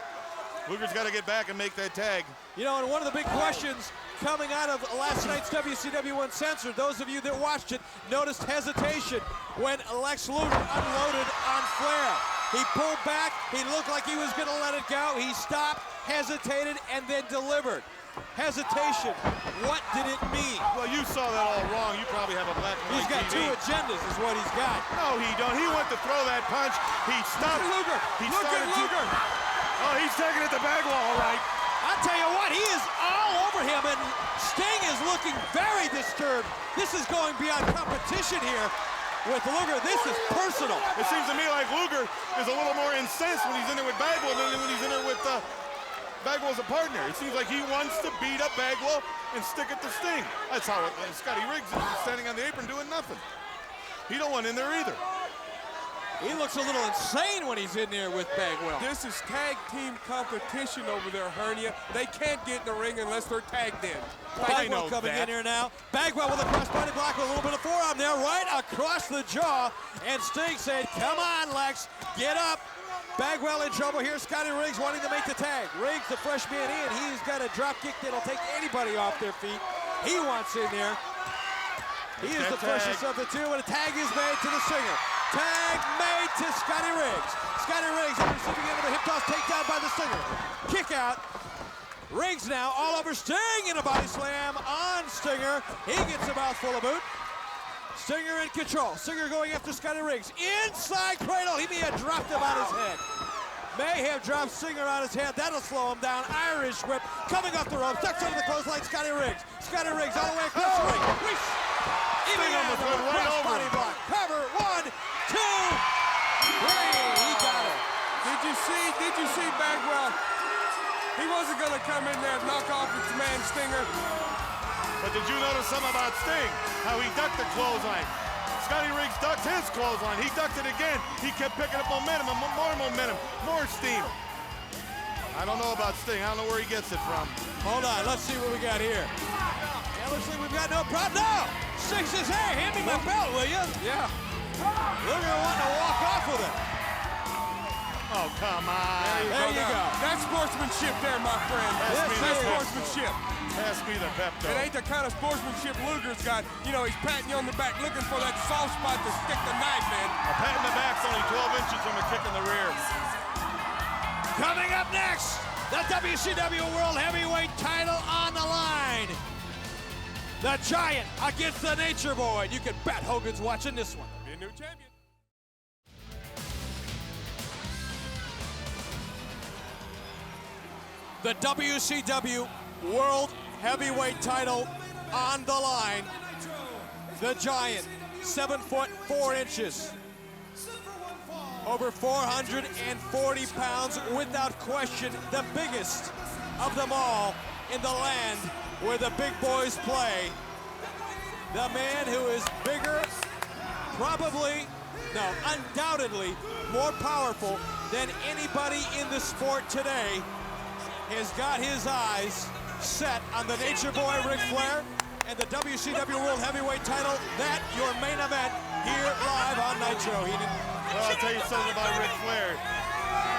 Luger's got to get back and make that tag. You know, and one of the big questions coming out of last night's WCW Uncensored, those of you that watched it noticed hesitation when Lex Luger unloaded on Flair. He pulled back, he looked like he was going to let it go. He stopped, hesitated, and then delivered. Hesitation. What did it mean? Well, you saw that all wrong. You probably have a black and white He's got TV. two agendas is what he's got. No, he don't. He went to throw that punch. He stopped. Luger. Look at Luger. Oh, he's taking it to Bagwell, all right. I'll tell you what, he is all over him, and Sting is looking very disturbed. This is going beyond competition here with Luger. This is personal. It seems to me like Luger is a little more incensed when he's in there with Bagwell than when he's in there with Bagwell's a partner. It seems like he wants to beat up Bagwell and stick it to Sting. That's how Scotty Riggs is standing on the apron doing nothing. He don't want in there either. He looks a little insane when he's in there with Bagwell. This is tag team competition over there, Hernia. They can't get in the ring unless they're tagged in. Bagwell coming in here now. Bagwell with a crossbody block with a little bit of forearm there, right across the jaw. And Sting said, come on, Lex, get up. Bagwell in trouble here. Scotty Riggs wanting to make the tag. Riggs, the fresh man in, he's got a drop kick that'll take anybody off their feet. He wants in there. He is the freshest of the two, and a tag is made to the Stinger. Tag made to Scotty Riggs. Scotty Riggs on the receiving end of a hip toss takedown by the Stinger. Kick out. Riggs now all over Sting in a body slam on Stinger. He gets a mouthful of boot. Stinger in control. Stinger going after Scotty Riggs. Inside cradle. He may have dropped him on his head. May have dropped Stinger on his head. That'll slow him down. Irish whip coming off the ropes. Ducks under the clothesline. Scotty Riggs. Scotty Riggs all the way across the ring. Reach. Even on the cross body block. Cover. 1, 2, 3. He got it. Did you see Bagwell? He wasn't going to come in there and knock off his man Stinger. But did you notice something about Sting? How he ducked the clothesline. Scotty Riggs ducked his clothesline. He ducked it again. He kept picking up momentum, more steam. I don't know about Sting. I don't know where he gets it from. Hold on. Let's see what we got here. Yeah, looks like we've got no problem. No! Sting says, hey, hand me my belt, will you? Yeah. Luger wanting to walk off with it. Oh, come on. There you go. That's sportsmanship there, my friend. That's sportsmanship. Pass me the Pepto. It ain't the kind of sportsmanship Luger's got. You know, he's patting you on the back, looking for that soft spot to stick the knife in. A pat in the back's only 12 inches from a kick in the rear. Coming up next, the WCW World Heavyweight title on the line. The Giant against the Nature Boy. You can bet Hogan's watching this one. new champion. The WCW World Heavyweight title on the line. The Giant, 7 foot 4 inches, over 440 pounds, without question, the biggest of them all in the land where the big boys play. The man who is bigger, undoubtedly more powerful than anybody in the sport today, has got his eyes set on the Nature Boy Ric Flair and the WCW World Heavyweight title. That your main event here live on Nitro. Well, I'll tell you something about Ric Flair.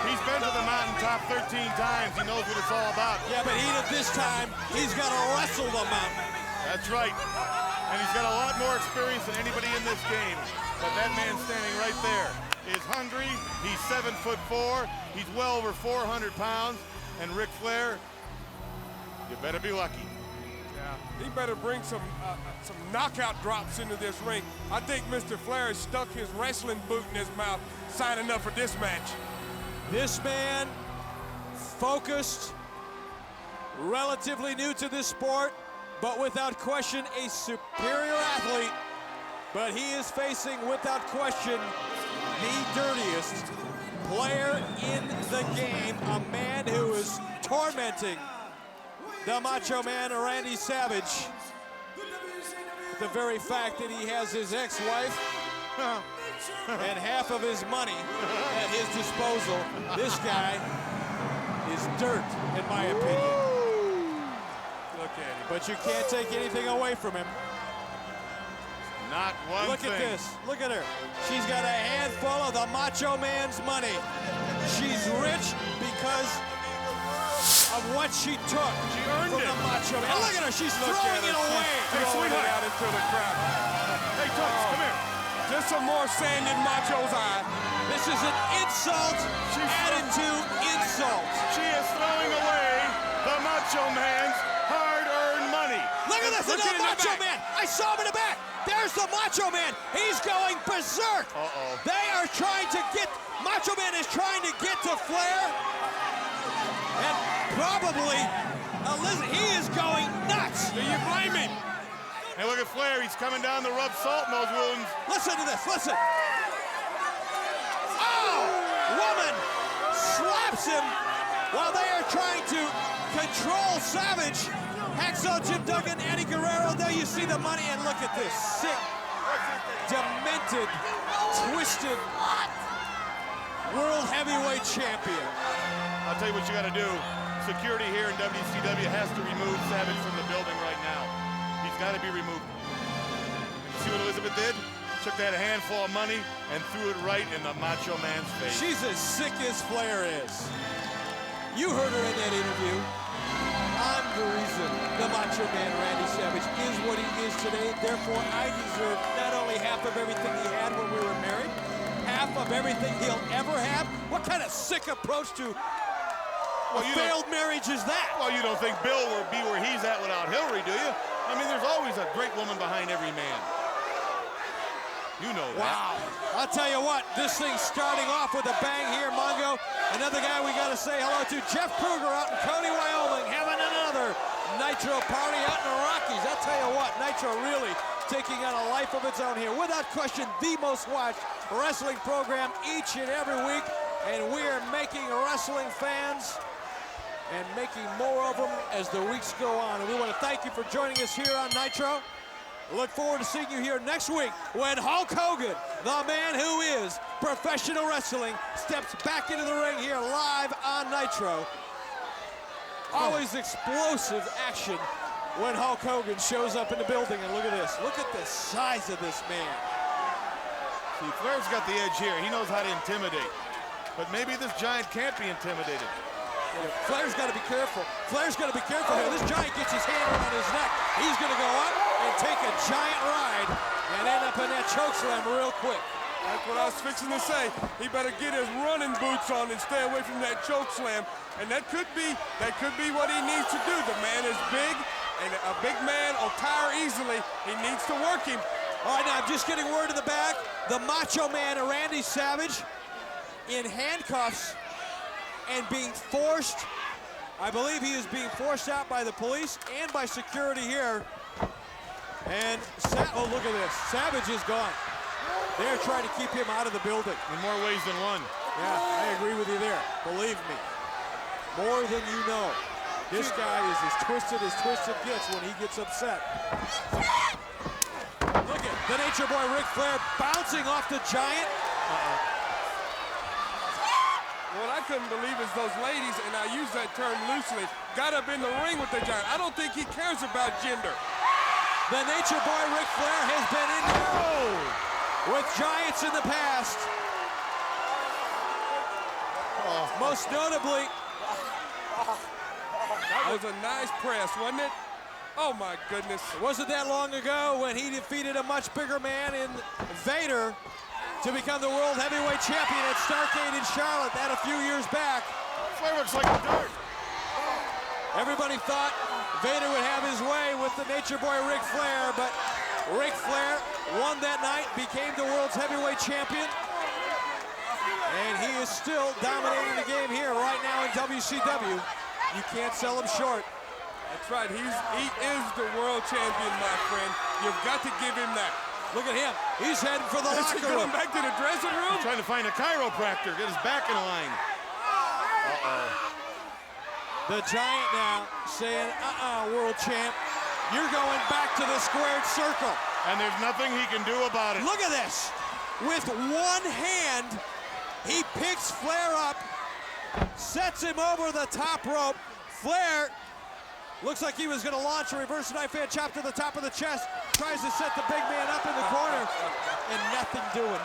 He's been to the mountaintop 13 times. He knows what it's all about. Yeah, but this time, he's got to wrestle the mountain. That's right. And he's got a lot more experience than anybody in this game. But that man standing right there is hungry. He's 7 foot 4. He's well over 400 pounds. And Ric Flair, you better be lucky. Yeah, he better bring some knockout drops into this ring. I think Mr. Flair has stuck his wrestling boot in his mouth, signing up for this match. This man, focused, relatively new to this sport, but without question a superior athlete. But he is facing, without question, the dirtiest player in the game, a man who is tormenting the Macho Man Randy Savage. The very fact that he has his ex-wife and half of his money at his disposal, this guy is dirt, in my opinion. Look at him. But you can't take anything away from him. Not one Look thing. at this. Look at her. She's got a handful of the Macho Man's money. She's rich because of what she took earned from it. the Macho Man. Look at her. She's throwing it away. Hey, sweetheart. Out into the crowd. Hey, Tux, come here. Just some more sand in Macho's eye. This is an insult added to insult. She is throwing away the Macho Man's hard-earned money. Look at this. Look Another at Macho Man. I saw him in the back. There's the Macho Man. He's going berserk. They are trying to get, Macho Man is trying to get to Flair. And probably, he is going nuts. Do you blame him? Hey, look at Flair. He's coming down to rub salt in those wounds. Listen to this. Listen. Oh, woman slaps him while they are trying to control Savage. Hacksaw Jim Duggan, Eddie Guerrero, there you see the money, and look at this sick, demented, twisted World Heavyweight Champion. I'll tell you what you got to do. Security here in WCW has to remove Savage from the building right now. He's got to be removed. You see what Elizabeth did? Took that handful of money and threw it right in the Macho Man's face. She's as sick as Flair is. You heard her in that interview. I'm the reason the Macho Man Randy Savage is what he is today. Therefore, I deserve not only half of everything he had when we were married, half of everything he'll ever have. What kind of sick approach to a failed marriage is that? Well, you don't think Bill will be where he's at without Hillary, do you? I mean, there's always a great woman behind every man. You know that. Wow. I'll tell you what, this thing's starting off with a bang here, Mongo. Another guy we got to say hello to, Jeff Kruger out in Cody, Wyoming, having another Nitro party out in the Rockies. I'll tell you what, Nitro really taking on a life of its own here. Without question, the most watched wrestling program each and every week. And we are making wrestling fans and making more of them as the weeks go on. And we want to thank you for joining us here on Nitro. Look forward to seeing you here next week when Hulk Hogan, the man who is professional wrestling, steps back into the ring here live on Nitro. Always explosive action when Hulk Hogan shows up in the building. And look at this. Look at the size of this man. See, Flair's got the edge here. He knows how to intimidate. But maybe this giant can't be intimidated. Yeah, Flair's got to be careful. Flair's got to be careful here. This giant gets his hand around his neck. He's going to go up and take a giant ride and end up in that chokeslam real quick. That's what I was fixing to say. He better get his running boots on and stay away from that chokeslam. And that could be what he needs to do. The man is big, and a big man will tire easily. He needs to work him. All right, now I'm just getting word in the back. The Macho Man, Randy Savage, in handcuffs and being forced. I believe he is being forced out by the police and by security here. And, oh, look at this. Savage is gone. They're trying to keep him out of the building. In more ways than one. Yeah, I agree with you there. Believe me. More than you know. This guy is as twisted gets when he gets upset. Look at the Nature Boy Ric Flair bouncing off the Giant. What I couldn't believe is those ladies, and I use that term loosely, got up in the ring with the Giant. I don't think he cares about gender. The Nature Boy Ric Flair has been in with Giants in the past. Most notably, that was a nice press, wasn't it? Oh my goodness. It wasn't that long ago when he defeated a much bigger man in Vader to become the World Heavyweight Champion at Starrcade in Charlotte. That a few years back. Flair looks like a dart. Everybody thought Vader would have his way with the Nature Boy Ric Flair, but Ric Flair won that night, became the world's heavyweight champion, and he is still dominating the game here right now in WCW. You can't sell him short. That's right, he is the world champion, my friend. You've got to give him that. Look at him, he's heading for the locker room. Going back to the dressing room? He's trying to find a chiropractor, get his back in line. The Giant now saying, world champ, you're going back to the squared circle. And there's nothing he can do about it. Look at this. With one hand, he picks Flair up, sets him over the top rope. Flair looks like he was going to launch a reverse knife hand chop to the top of the chest, tries to set the big man up in the corner, and nothing doing.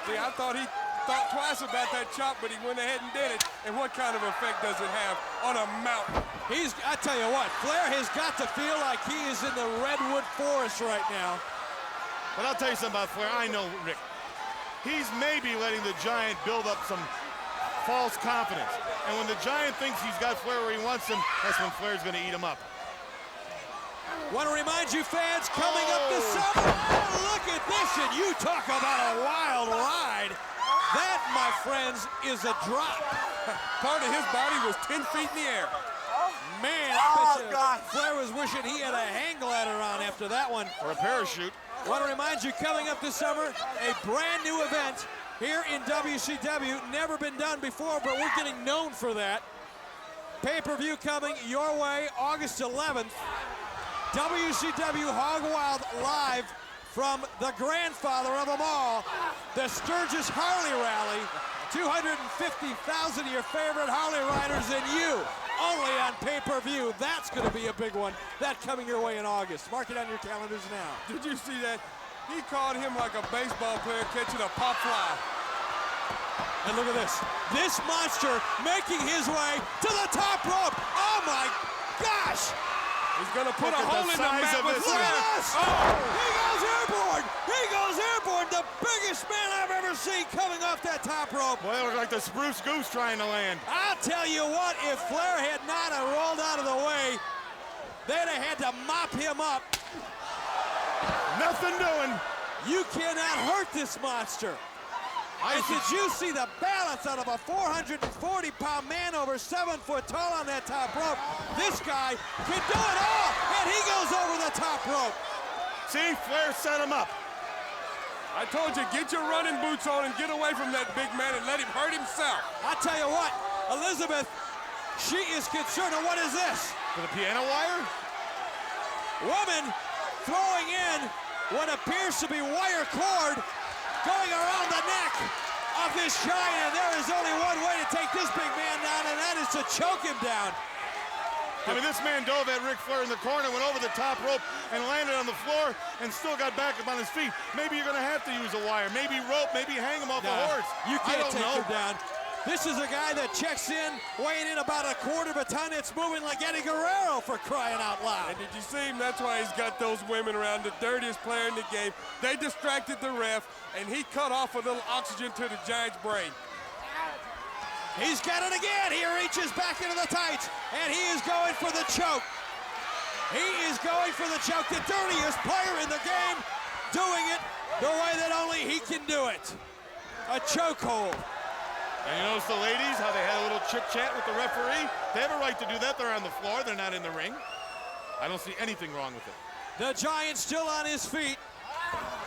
See, I thought he thought twice about that chop, but he went ahead and did it. And what kind of effect does it have on a mountain? I tell you what, Flair has got to feel like he is in the redwood forest right now. But I'll tell you something about Flair. I know Rick. He's maybe letting the Giant build up some false confidence. And when the Giant thinks he's got Flair where he wants him, that's when Flair's going to eat him up. Want to remind you fans, coming up this summer, look at this, and you talk about a wild ride. That, my friends, is a drop. Part of his body was 10 feet in the air. Man, Flair was wishing he had a hang glider on after that one. Or a parachute. Want to remind you, coming up this summer, a brand new event here in WCW. Never been done before, but we're getting known for that. Pay-per-view coming your way August 11th. WCW Hog Wild live from the grandfather of them all, the Sturgis Harley Rally. 250,000 of your favorite Harley riders and you, only on pay-per-view. That's going to be a big one. That coming your way in August. Mark it on your calendars now. Did you see that? He called him like a baseball player catching a pop fly. And look at this. This monster making his way to the top rope. Oh my gosh! He's gonna put a hole in the mat with Flair. Oh. He goes airborne! He goes airborne! The biggest man I've ever seen coming off that top rope. Boy, it looked like the spruce goose trying to land. I'll tell you what, if Flair had not rolled out of the way, they'd have had to mop him up. Nothing doing. You cannot hurt this monster. And did you see the balance out of a 440-pound man over 7 foot tall on that top rope? This guy can do it all, and he goes over the top rope. See, Flair set him up. I told you, get your running boots on and get away from that big man and let him hurt himself. I tell you what, Elizabeth, she is concerned. What is this? For the piano wire? Woman throwing in what appears to be wire cord, going around the neck of this Giant, and there is only one way to take this big man down, and that is to choke him down. I mean, this man dove at Ric Flair in the corner, went over the top rope, and landed on the floor, and still got back up on his feet. Maybe you're going to have to use a wire, maybe rope, maybe hang him off the horse. You can't take him down. This is a guy that checks in, weighing in about a quarter of a ton. It's moving like Eddie Guerrero, for crying out loud. And did you see him? That's why he's got those women around, the dirtiest player in the game. They distracted the ref, and he cut off a little oxygen to the Giant's brain. He's got it again. He reaches back into the tights, and he is going for the choke. He is going for the choke, the dirtiest player in the game, doing it the way that only he can do it. A chokehold. And you notice the ladies, how they had a little chit-chat with the referee? They have a right to do that. They're on the floor. They're not in the ring. I don't see anything wrong with it. The Giant still on his feet.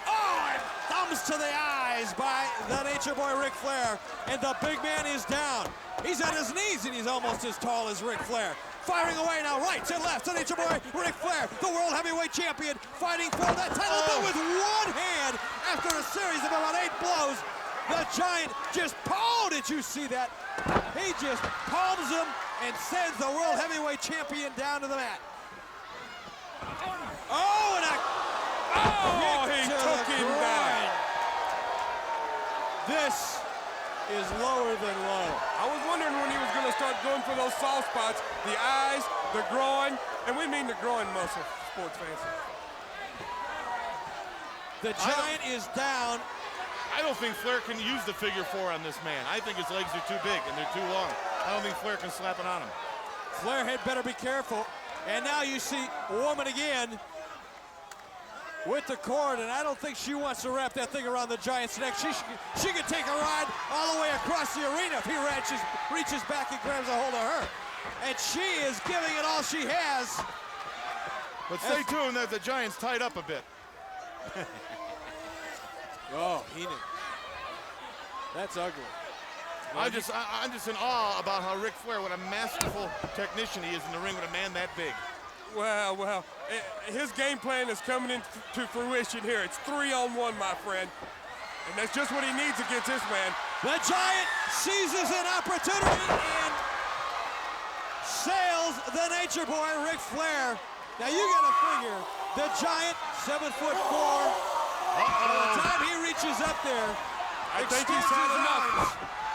Oh, and thumbs to the eyes by the Nature Boy Ric Flair. And the big man is down. He's on his knees, and he's almost as tall as Ric Flair. Firing away now, right and left, the Nature Boy Ric Flair, the World Heavyweight Champion, fighting for that title, but with one hand, after a series of about 8 blows, the Giant just, oh, did you see that? He just palms him and sends the World Heavyweight Champion down to the mat. Oh, and he took him down. This is lower than low. I was wondering when he was going to start going for those soft spots, the eyes, the groin, and we mean the groin muscle, sports fans. The Giant is down. I don't think Flair can use the figure 4 on this man. I think his legs are too big and they're too long. I don't think Flair can slap it on him. Flair had better be careful. And now you see a woman again with the cord, and I don't think she wants to wrap that thing around the Giant's neck. She could take a ride all the way across the arena if he reaches back and grabs a hold of her. And she is giving it all she has. But stay tuned that the Giant's tied up a bit. Oh, Heenan. That's ugly. I'm just in awe about how Ric Flair, what a masterful technician he is in the ring with a man that big. Well, his game plan is coming into fruition here. It's 3-on-1, my friend. And that's just what he needs against this man. The Giant seizes an opportunity and sails the Nature Boy, Ric Flair. Now you gotta figure, the Giant, 7'4". By the time he reaches up there, I think he's had enough.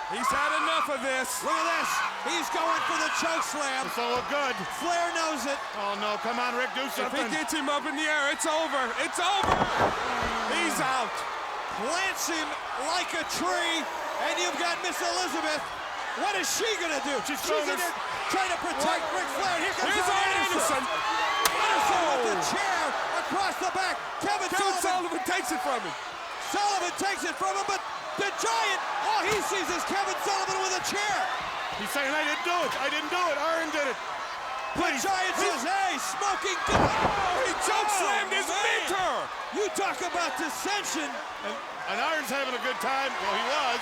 He's had enough of this. Look at this. He's going for the choke slam. It's all good. Flair knows it. Oh, no. Come on, Rick. Do something. If he gets him up in the air, it's over. It's over. He's out. Plants him like a tree, and you've got Miss Elizabeth. What is she going to do? She's in there trying to protect Ric Flair. Here comes Anderson. Anderson with the chair across the back. Kevin Sullivan takes it from him. Sullivan takes it from him, but the Giant, all he sees is Kevin Sullivan with a chair. He's saying, I didn't do it. I didn't do it. Arn did it. Please. The Giant says, hey, smoking gun. Oh, he choke slammed his mentor. You talk about dissension. And Arn's having a good time. Well, he was.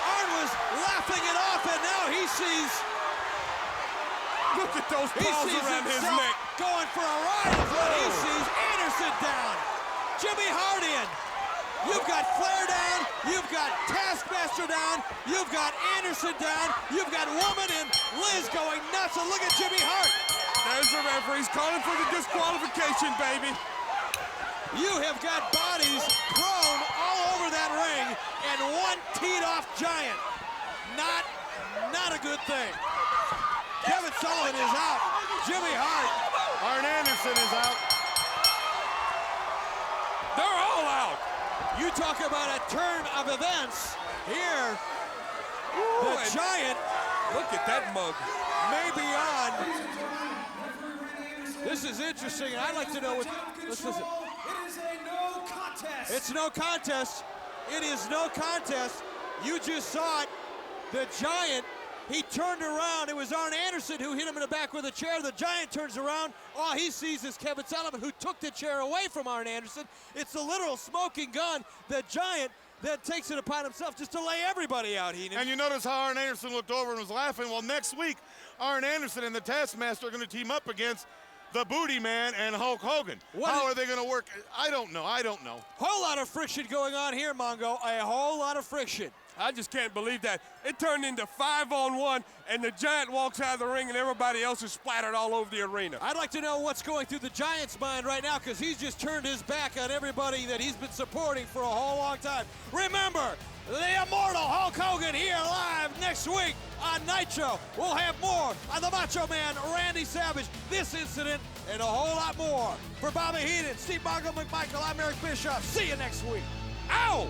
Arn was laughing it off, and now he sees. Look at those balls around his neck. Going for a ride is what he sees. Anderson down. Jimmy Hart in. You've got Flair down. You've got Taskmaster down. You've got Anderson down. You've got Woman and Liz going nuts. And look at Jimmy Hart. There's the referee. He's calling for the disqualification, baby. You have got bodies prone all over that ring and one teed-off Giant. Not a good thing. Kevin Sullivan is out. Jimmy Hart. Arn Anderson is out. They're all out. You talk about a turn of events here. The Giant. Look at that mug. May be on. This is interesting, and I'd like to know what. Let's listen. It is a no contest. It's no contest. It is no contest. You just saw it. The Giant. He turned around. It was Arn Anderson who hit him in the back with a chair. The Giant turns around. All he sees is Kevin Sullivan, who took the chair away from Arn Anderson. It's a literal smoking gun. The Giant then takes it upon himself just to lay everybody out, Heenan. And you notice how Arn Anderson looked over and was laughing. Well, next week, Arn Anderson and the Taskmaster are going to team up against the Booty Man and Hulk Hogan. How are they going to work? I don't know. Whole lot of friction going on here, Mongo. A whole lot of friction. I just can't believe that. It turned into 5-on-1, and the Giant walks out of the ring, and everybody else is splattered all over the arena. I'd like to know what's going through the Giant's mind right now, because he's just turned his back on everybody that he's been supporting for a whole long time. Remember, the immortal Hulk Hogan here live next week on Nitro. We'll have more on the Macho Man, Randy Savage, this incident, and a whole lot more. For Bobby Heenan, Steve Mongo McMichael, I'm Eric Bischoff. See you next week. Ow!